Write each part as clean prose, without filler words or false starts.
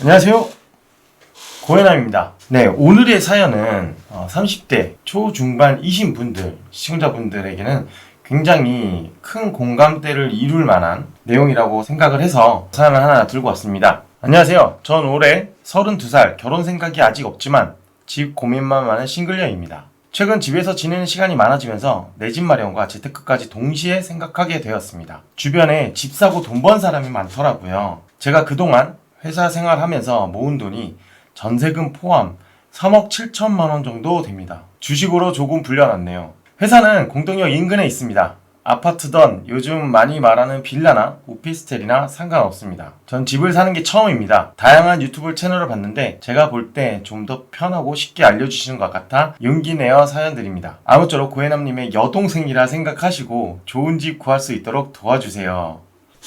안녕하세요. 고현암입니다. 네, 오늘의 사연은 30대 초중반이신 분들, 시청자분들에게는 굉장히 큰 공감대를 이룰 만한 내용이라고 생각을 해서 사연을 하나 들고 왔습니다. 안녕하세요. 전 올해 32살, 결혼 생각이 아직 없지만 집 고민만 많은 싱글녀입니다. 최근 집에서 지내는 시간이 많아지면서 내 집 마련과 재테크까지 동시에 생각하게 되었습니다. 주변에 집 사고 돈 번 사람이 많더라고요. 제가 그동안 회사 생활하면서 모은 돈이 전세금 포함 3억 7천만 원 정도 됩니다. 주식으로 조금 불려놨네요. 회사는 공동역 인근에 있습니다. 아파트던 요즘 많이 말하는 빌라나 오피스텔이나 상관없습니다. 전 집을 사는 게 처음입니다. 다양한 유튜브 채널을 봤는데 제가 볼 때 좀 더 편하고 쉽게 알려주시는 것 같아 용기 내어 사연 드립니다. 아무쪼록 고혜남님의 여동생이라 생각하시고 좋은 집 구할 수 있도록 도와주세요.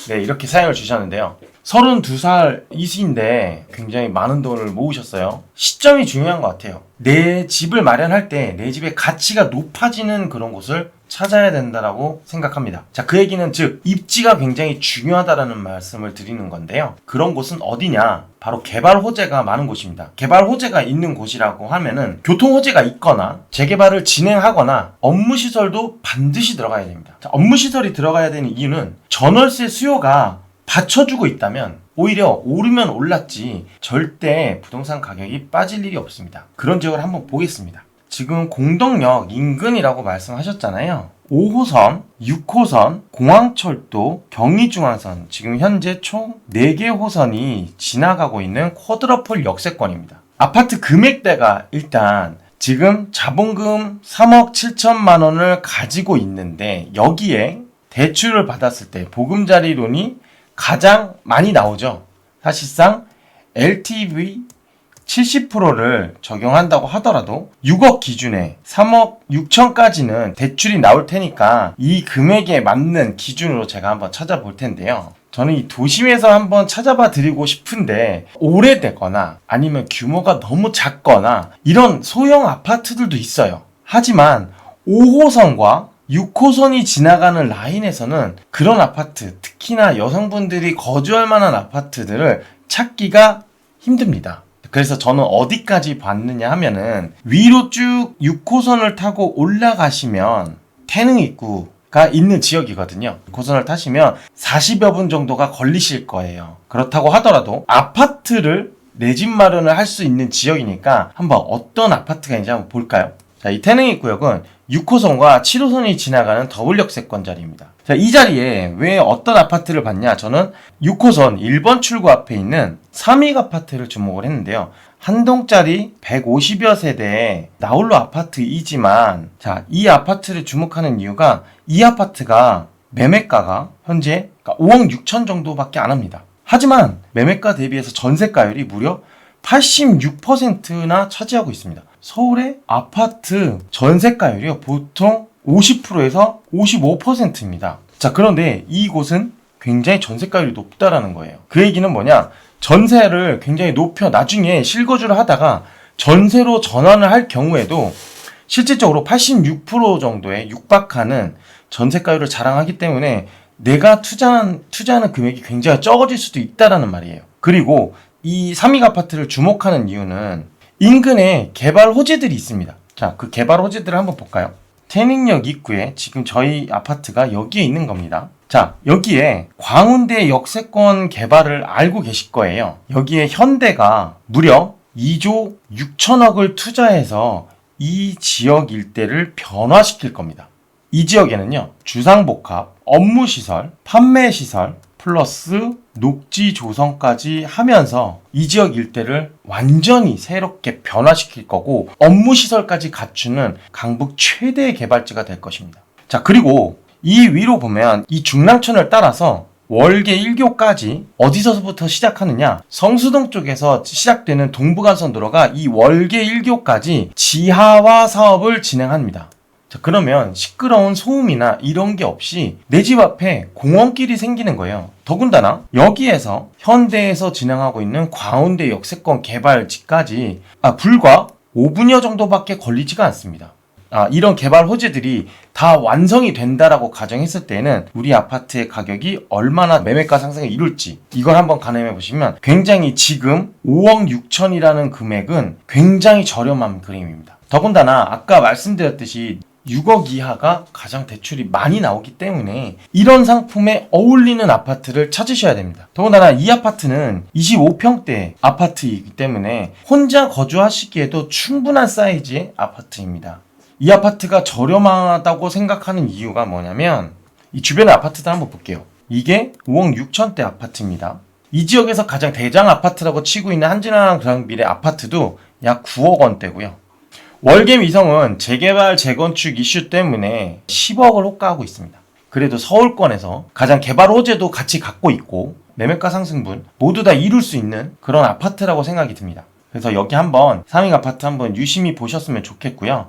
네, 이렇게 사연을 주셨는데요. 32살이신데 굉장히 많은 돈을 모으셨어요. 시점이 중요한 것 같아요. 내 집을 마련할 때 내 집의 가치가 높아지는 그런 곳을 찾아야 된다라고 생각합니다. 자, 그 얘기는 즉 입지가 굉장히 중요하다라는 말씀을 드리는 건데요. 그런 곳은 어디냐? 바로 개발 호재가 많은 곳입니다. 개발 호재가 있는 곳이라고 하면은 교통 호재가 있거나 재개발을 진행하거나 업무 시설도 반드시 들어가야 됩니다. 자, 업무 시설이 들어가야 되는 이유는 전월세 수요가 받쳐주고 있다면 오히려 오르면 올랐지 절대 부동산 가격이 빠질 일이 없습니다. 그런 지역을 한번 보겠습니다. 지금 공덕역 인근이라고 말씀하셨잖아요. 5호선, 6호선, 공항철도, 경의중앙선 지금 현재 총 4개 호선이 지나가고 있는 쿼드러플 역세권입니다. 아파트 금액대가 일단 지금 자본금 3억 7천만 원을 가지고 있는데 여기에 대출을 받았을 때 보금자리론이 가장 많이 나오죠. 사실상 LTV 70%를 적용한다고 하더라도 6억 기준에 3억 6천까지는 대출이 나올 테니까 이 금액에 맞는 기준으로 제가 한번 찾아볼 텐데요. 저는 이 도심에서 한번 찾아봐 드리고 싶은데 오래되거나 아니면 규모가 너무 작거나 이런 소형 아파트들도 있어요. 하지만 5호선과 6호선이 지나가는 라인에서는 그런 아파트, 특히나 여성분들이 거주할 만한 아파트들을 찾기가 힘듭니다. 그래서 저는 어디까지 봤느냐 하면은 위로 쭉 6호선을 타고 올라가시면 태릉입구가 있는 지역이거든요. 6호선을 타시면 40여 분 정도가 걸리실 거예요. 그렇다고 하더라도 아파트를 내 집 마련을 할 수 있는 지역이니까 한번 어떤 아파트가 있는지 한번 볼까요? 자, 이 태릉입구역은 6호선과 7호선이 지나가는 더블 역세권 자리입니다. 자, 이 자리에 왜 어떤 아파트를 봤냐? 저는 6호선 1번 출구 앞에 있는 삼익 아파트를 주목을 했는데요. 한 동짜리 150여 세대의 나홀로 아파트이지만 자, 이 아파트를 주목하는 이유가 이 아파트가 매매가가 현재 5억 6천 정도밖에 안 합니다. 하지만 매매가 대비해서 전세가율이 무려 86%나 차지하고 있습니다. 서울의 아파트 전세가율이 보통 50%에서 55%입니다. 자, 그런데 이곳은 굉장히 전세가율이 높다라는 거예요. 그 얘기는 뭐냐? 전세를 굉장히 높여 나중에 실거주를 하다가 전세로 전환을 할 경우에도 실질적으로 86% 정도에 육박하는 전세가율을 자랑하기 때문에 내가 투자하는 금액이 굉장히 적어질 수도 있다라는 말이에요. 그리고 이 삼익 아파트를 주목하는 이유는 인근에 개발 호재들이 있습니다. 자, 그 개발 호재들을 한번 볼까요? 태릉역 입구에 지금 저희 아파트가 여기에 있는 겁니다. 자, 여기에 광운대 역세권 개발을 알고 계실 거예요. 여기에 현대가 무려 2조 6천억을 투자해서 이 지역 일대를 변화시킬 겁니다. 이 지역에는요, 주상복합, 업무시설, 판매시설, 플러스 녹지 조성까지 하면서 이 지역 일대를 완전히 새롭게 변화시킬 거고 업무시설까지 갖추는 강북 최대 개발지가 될 것입니다. 자, 그리고 이 위로 보면 이 중랑천을 따라서 월계 1교까지 어디서부터 시작하느냐? 성수동 쪽에서 시작되는 동부간선도로가 이 월계 1교까지 지하화 사업을 진행합니다. 자, 그러면 시끄러운 소음이나 이런 게 없이 내 집 앞에 공원길이 생기는 거예요. 더군다나 여기에서 현대에서 진행하고 있는 광운대 역세권 개발지까지 불과 5분여 정도밖에 걸리지가 않습니다. 이런 개발 호재들이 다 완성이 된다라고 가정했을 때는 우리 아파트의 가격이 얼마나 매매가 상승을 이룰지 이걸 한번 가늠해 보시면 굉장히 지금 5억 6천이라는 금액은 굉장히 저렴한 그림입니다. 더군다나 아까 말씀드렸듯이 6억 이하가 가장 대출이 많이 나오기 때문에 이런 상품에 어울리는 아파트를 찾으셔야 됩니다. 더군다나 이 아파트는 25평대 아파트이기 때문에 혼자 거주하시기에도 충분한 사이즈의 아파트입니다. 이 아파트가 저렴하다고 생각하는 이유가 뭐냐면 이 주변의 아파트들 한번 볼게요. 이게 5억 6천대 아파트입니다. 이 지역에서 가장 대장 아파트라고 치고 있는 한진환 그랑빌의 아파트도 약 9억 원대고요. 월겜 이성은 재개발 재건축 이슈 때문에 10억을 호가하고 있습니다. 그래도 서울권에서 가장 개발 호재도 같이 갖고 있고 매매가 상승분 모두 다 이룰 수 있는 그런 아파트라고 생각이 듭니다. 그래서 여기 한번 상위 아파트 한번 유심히 보셨으면 좋겠고요.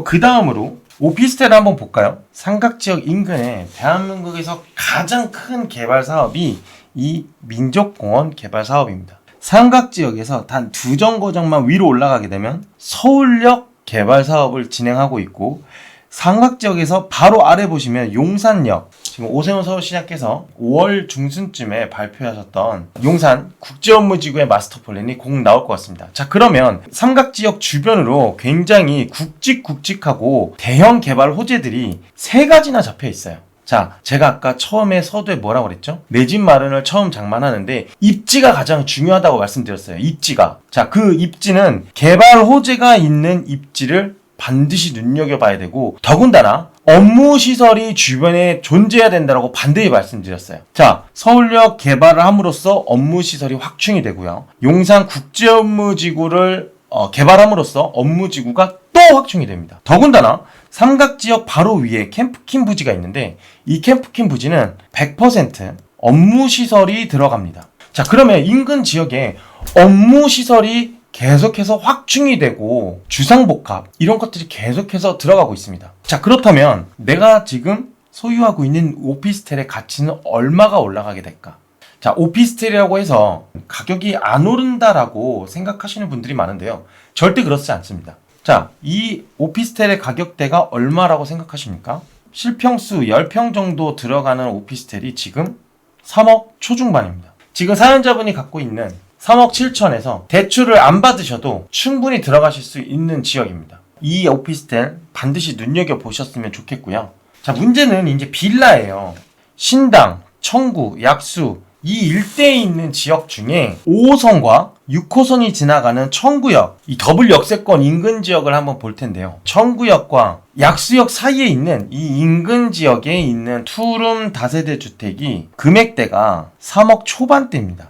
그 다음으로 오피스텔을 한번 볼까요? 삼각지역 인근에 대한민국에서 가장 큰 개발 사업이 이 민족공원 개발 사업입니다. 삼각지역에서 단 2정거장만 위로 올라가게 되면 서울역 개발 사업을 진행하고 있고 삼각지역에서 바로 아래 보시면 용산역, 지금 오세훈 서울시장께서 5월 중순쯤에 발표하셨던 용산 국제업무지구의 마스터 플랜이 곧 나올 것 같습니다. 자, 그러면 삼각지역 주변으로 굉장히 굵직굵직하고 대형 개발 호재들이 3가지나 잡혀 있어요. 자, 제가 아까 처음에 서두에 뭐라고 그랬죠? 내 집 마련을 처음 장만하는데 입지가 가장 중요하다고 말씀드렸어요. 입지가. 자, 그 입지는 개발 호재가 있는 입지를 반드시 눈여겨봐야 되고 더군다나 업무시설이 주변에 존재해야 된다고 반드시 말씀드렸어요. 자, 서울역 개발을 함으로써 업무시설이 확충이 되고요. 용산 국제업무지구를 개발함으로써 업무지구가 또 확충이 됩니다. 더군다나 삼각지역 바로 위에 캠프킨 부지가 있는데 이 캠프킨 부지는 100% 업무시설이 들어갑니다. 자, 그러면 인근 지역에 업무시설이 계속해서 확충이 되고 주상복합 이런 것들이 계속해서 들어가고 있습니다. 자, 그렇다면 내가 지금 소유하고 있는 오피스텔의 가치는 얼마가 올라가게 될까? 자, 오피스텔이라고 해서 가격이 안 오른다라고 생각하시는 분들이 많은데요. 절대 그렇지 않습니다. 자, 이 오피스텔의 가격대가 얼마라고 생각하십니까? 실평수 10평 정도 들어가는 오피스텔이 지금 3억 초중반입니다. 지금 사연자분이 갖고 있는 3억 7천에서 대출을 안 받으셔도 충분히 들어가실 수 있는 지역입니다. 이 오피스텔 반드시 눈여겨보셨으면 좋겠고요. 자, 문제는 이제 빌라예요. 신당, 청구, 약수 이 일대에 있는 지역 중에 5호선과 6호선이 지나가는 청구역, 이 더블 역세권 인근 지역을 한번 볼 텐데요. 청구역과 약수역 사이에 있는 이 인근 지역에 있는 투룸 다세대 주택이 금액대가 3억 초반대입니다.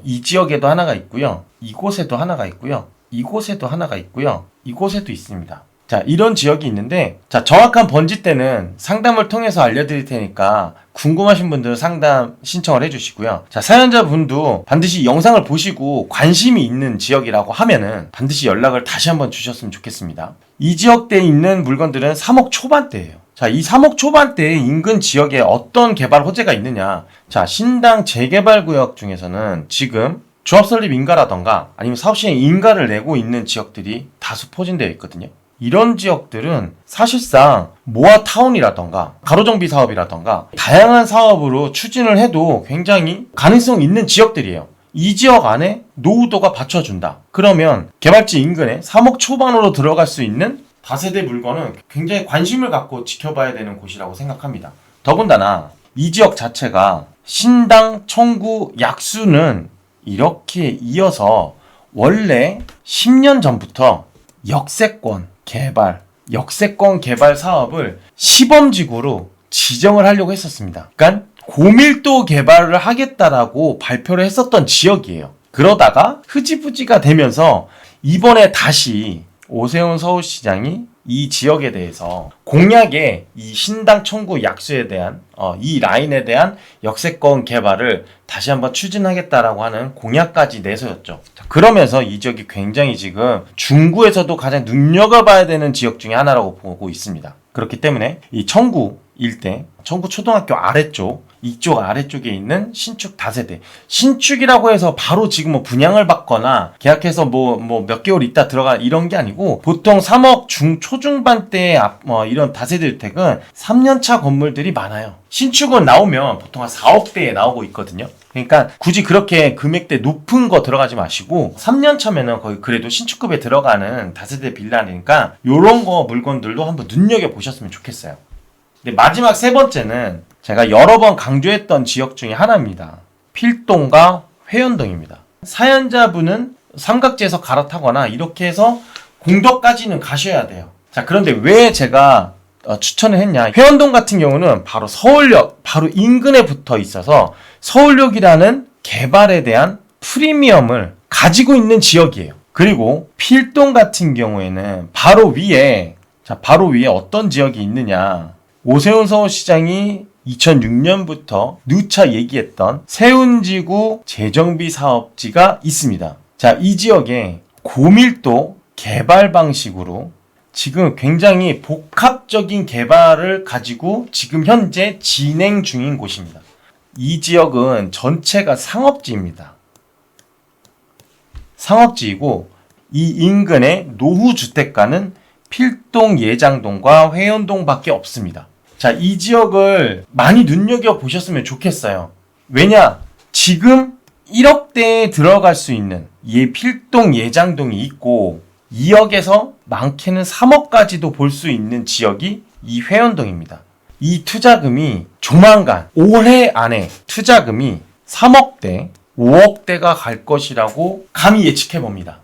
이 지역에도 하나가 있고요. 이곳에도 하나가 있고요. 이곳에도 하나가 있고요. 이곳에도 있습니다. 자, 이런 지역이 있는데, 자, 정확한 번지대는 상담을 통해서 알려드릴 테니까 궁금하신 분들은 상담 신청을 해주시고요. 자, 사연자분도 반드시 영상을 보시고 관심이 있는 지역이라고 하면은 반드시 연락을 다시 한번 주셨으면 좋겠습니다. 이 지역대에 있는 물건들은 3억 초반대예요. 자, 이 3억 초반대의 인근 지역에 어떤 개발 호재가 있느냐. 자, 신당 재개발구역 중에서는 지금 조합설립 인가라던가 아니면 사업시행 인가를 내고 있는 지역들이 다수 포진되어 있거든요. 이런 지역들은 사실상 모아타운이라던가 가로정비 사업이라던가 다양한 사업으로 추진을 해도 굉장히 가능성 있는 지역들이에요. 이 지역 안에 노후도가 받쳐준다. 그러면 개발지 인근에 3억 초반으로 들어갈 수 있는 다세대 물건은 굉장히 관심을 갖고 지켜봐야 되는 곳이라고 생각합니다. 더군다나 이 지역 자체가 신당, 청구, 약수는 이렇게 이어서 원래 10년 전부터 역세권 개발 사업을 시범지구로 지정을 하려고 했었습니다. 그러니까 고밀도 개발을 하겠다라고 발표를 했었던 지역이에요. 그러다가 흐지부지가 되면서 이번에 다시 오세훈 서울시장이 이 지역에 대해서 공약에 이 신당 청구 약수에 대한 이 라인에 대한 역세권 개발을 다시 한번 추진하겠다라고 하는 공약까지 내세웠죠. 그러면서 이 지역이 굉장히 지금 중구에서도 가장 눈여겨봐야 되는 지역 중에 하나라고 보고 있습니다. 그렇기 때문에 이 청구 일대, 청구 초등학교 아래쪽 이쪽 아래쪽에 있는 신축 다세대. 신축이라고 해서 바로 지금 뭐 분양을 받거나 계약해서 뭐 몇 개월 있다 들어가 이런 게 아니고 보통 3억 초중반대 이런 다세대 주택은 3년차 건물들이 많아요. 신축은 나오면 보통 한 4억대에 나오고 있거든요. 그러니까 굳이 그렇게 금액대 높은 거 들어가지 마시고 3년 차면은 거의 그래도 신축급에 들어가는 다세대 빌라니까 요런 거 물건들도 한번 눈여겨보셨으면 좋겠어요. 근데 마지막 세 번째는 제가 여러 번 강조했던 지역 중에 하나입니다. 필동과 회원동입니다. 사연자분은 삼각지에서 갈아타거나 이렇게 해서 공덕까지는 가셔야 돼요. 자, 그런데 왜 제가 추천을 했냐. 회원동 같은 경우는 바로 서울역 바로 인근에 붙어 있어서 서울역이라는 개발에 대한 프리미엄을 가지고 있는 지역이에요. 그리고 필동 같은 경우에는 바로 위에 어떤 지역이 있느냐. 오세훈 서울시장이 2006년부터 누차 얘기했던 세운지구 재정비 사업지가 있습니다. 자, 이 지역에 고밀도 개발 방식으로 지금 굉장히 복합적인 개발을 가지고 지금 현재 진행 중인 곳입니다. 이 지역은 전체가 상업지입니다. 상업지이고 이 인근의 노후주택가는 필동, 예장동과 회원동밖에 없습니다. 자, 이 지역을 많이 눈여겨보셨으면 좋겠어요. 왜냐? 지금 1억대에 들어갈 수 있는 이 필동, 예장동이 있고 2억에서 많게는 3억까지도 볼 수 있는 지역이 이 회원동입니다. 이 투자금이 조만간 올해 안에 투자금이 3억대, 5억대가 갈 것이라고 감히 예측해 봅니다.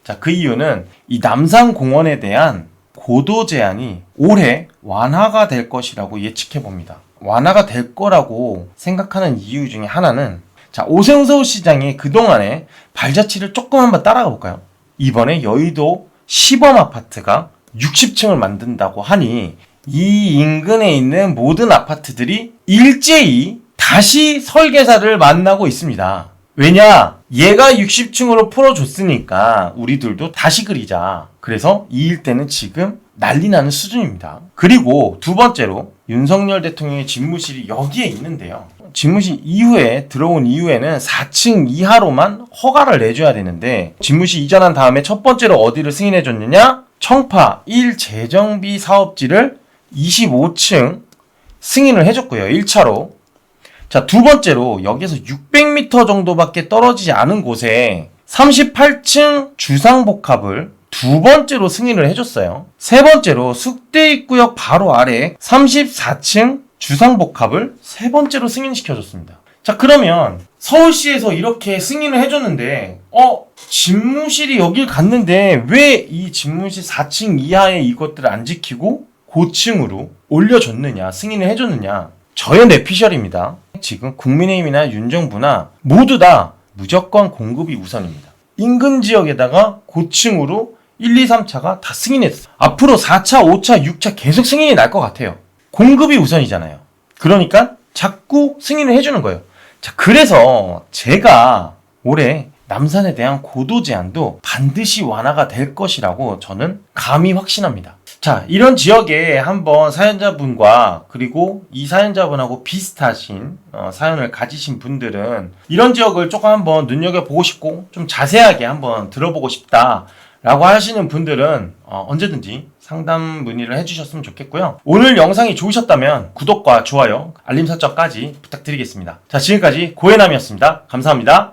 자, 그 이유는 이 남산공원에 대한 고도 제한이 올해 완화가 될 것이라고 예측해 봅니다. 완화가 될 거라고 생각하는 이유 중에 하나는 자, 오세훈 서울시장이 그동안에 발자취를 조금 한번 따라가 볼까요? 이번에 여의도 시범 아파트가 60층을 만든다고 하니 이 인근에 있는 모든 아파트들이 일제히 다시 설계사를 만나고 있습니다. 왜냐? 얘가 60층으로 풀어줬으니까 우리들도 다시 그리자. 그래서 이 일대는 지금 난리 나는 수준입니다. 그리고 두 번째로 윤석열 대통령의 집무실이 여기에 있는데요. 집무실 이후에 들어온 이후에는 4층 이하로만 허가를 내줘야 되는데 집무실 이전한 다음에 첫 번째로 어디를 승인해 줬느냐? 청파 1 재정비 사업지를 25층 승인을 해줬고요. 1차로. 자, 두 번째로 여기에서 600m 정도밖에 떨어지지 않은 곳에 38층 주상복합을 두 번째로 승인을 해줬어요. 세 번째로 숙대입구역 바로 아래 34층 주상복합을 세 번째로 승인시켜줬습니다. 자, 그러면 서울시에서 이렇게 승인을 해줬는데 집무실이 여길 갔는데 왜 이 집무실 4층 이하의 이것들을 안 지키고 고층으로 올려줬느냐, 승인을 해줬느냐. 저의 뇌피셜입니다. 지금 국민의힘이나 윤정부나 모두 다 무조건 공급이 우선입니다. 인근 지역에다가 고층으로 1, 2, 3차가 다 승인했어요. 앞으로 4차, 5차, 6차 계속 승인이 날 것 같아요. 공급이 우선이잖아요. 그러니까 자꾸 승인을 해주는 거예요. 자, 그래서 제가 올해 남산에 대한 고도 제한도 반드시 완화가 될 것이라고 저는 감히 확신합니다. 자, 이런 지역에 한번 사연자분과 그리고 이 사연자분하고 비슷하신 사연을 가지신 분들은 이런 지역을 조금 한번 눈여겨보고 싶고 좀 자세하게 한번 들어보고 싶다 라고 하시는 분들은 언제든지 상담 문의를 해주셨으면 좋겠고요. 오늘 영상이 좋으셨다면 구독과 좋아요, 알림 설정까지 부탁드리겠습니다. 자, 지금까지 고해남이었습니다. 감사합니다.